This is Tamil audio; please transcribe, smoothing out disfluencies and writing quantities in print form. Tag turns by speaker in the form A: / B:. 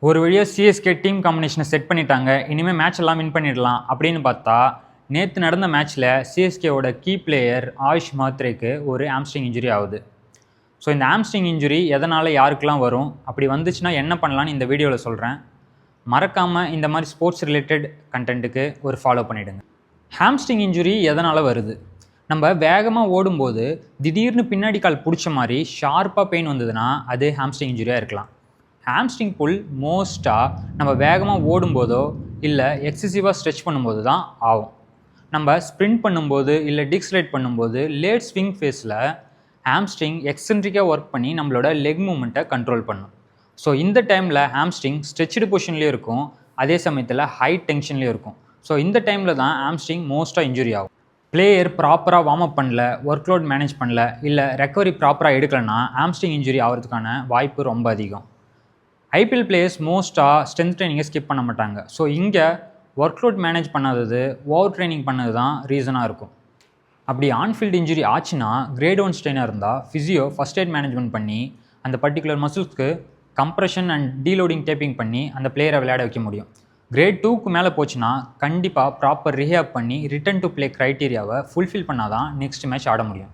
A: ஒரு வழியாக சிஎஸ்கே டீம் காம்பினேஷனை செட் பண்ணிட்டாங்க, இனிமேல் மேட்ச் எல்லாம் வின் பண்ணிடலாம் அப்படின்னு பார்த்தா, நேற்று நடந்த மேட்ச்சில் சிஎஸ்கேவோட கீ பிளேயர் ஆயுஷ் மாத்ரேக்கு ஒரு ஹாம்ஸ்ட்ரிங் இன்ஜுரி ஆகுது. ஸோ இந்த ஹாம்ஸ்ட்ரிங் இன்ஜுரி எதனால் யாருக்கெல்லாம் வரும், அப்படி வந்துச்சுன்னா என்ன பண்ணலான்னு இந்த வீடியோவில் சொல்கிறேன். மறக்காமல் இந்த மாதிரி ஸ்போர்ட்ஸ் ரிலேட்டட் கண்டென்ட்டுக்கு ஒரு ஃபாலோ பண்ணிவிடுங்க. ஹாம்ஸ்ட்ரிங் இன்ஜுரி எதனால் வருது? நம்ம வேகமாக ஓடும்போது திடீர்னு பின்னாடி கால் பிடிச்ச மாதிரி ஷார்ப்பாக பெயின் வந்ததுன்னா அது ஹாம்ஸ்ட்ரிங் இன்ஜுரியாக இருக்கலாம். ஹாம்ஸ்ட்ரிங் புல் மோஸ்ட்டாக நம்ம வேகமாக ஓடும்போதோ இல்லை எக்ஸசிவாக ஸ்ட்ரெச் பண்ணும்போது தான் ஆகும். நம்ம ஸ்ப்ரிண்ட் பண்ணும்போது இல்லை டிக்ஸ்லைட் பண்ணும்போது லேட் ஸ்விங் ஃபேஸில் ஹாம்ஸ்ட்ரிங் எக்ஸென்ட்ரிக்காக ஒர்க் பண்ணி நம்மளோட லெக் மூமெண்ட்டை கண்ட்ரோல் பண்ணும். ஸோ இந்த டைமில் ஹாம்ஸ்ட்ரிங் ஸ்ட்ரெச்டு பொசிஷன்லேயும் இருக்கும், அதே சமயத்தில் ஹை டென்ஷன்லேயும் இருக்கும். ஸோ இந்த டைமில் தான் ஹாம்ஸ்ட்ரிங் மோஸ்ட்டாக இன்ஜுரி ஆகும். பிளேயர் ப்ராப்பராக வார்ம் அப் பண்ணல, ஒர்க் லோட் மேனேஜ் பண்ணல, இல்லை ரெக்கவரி ப்ராப்பராக எடுக்கலைன்னா ஹாம்ஸ்ட்ரிங் இன்ஜுரி ஆகிறதுக்கான வாய்ப்பு ரொம்ப அதிகம். ஐபிஎல் பிளேயர்ஸ் மோஸ்ட்டாக ஸ்ட்ரென்த் ட்ரைனிங்கை ஸ்கிப் பண்ண மாட்டாங்க. ஸோ இங்கே ஒர்க் லோட் மேனேஜ் பண்ணாதது, ஓவர் ட்ரைனிங் பண்ணது தான் ரீசனாக இருக்கும். அப்படி ஆன்ஃபீல்டு இன்ஜுரி ஆச்சுன்னா கிரேட் 1 ஸ்ட்ரெயினாக இருந்தால் ஃபிசியோ ஃபஸ்ட் எய்ட் மேனேஜ்மெண்ட் பண்ணி அந்த பர்டிகுலர் மசில்ஸ்க்கு கம்ப்ரெஷன் அண்ட் டீலோடிங் டேப்பிங் பண்ணி அந்த பிளேயரை விளையாட வைக்க முடியும். கிரேட் 2க்கு மேலே போச்சுன்னா கண்டிப்பாக ப்ராப்பர் ரிஹேப் பண்ணி ரிட்டர்ன் டு பிளே க்ரைட்டீரியாவை ஃபுல்ஃபில் பண்ணால் தான் நெக்ஸ்ட் மேட்ச் ஆட முடியும்.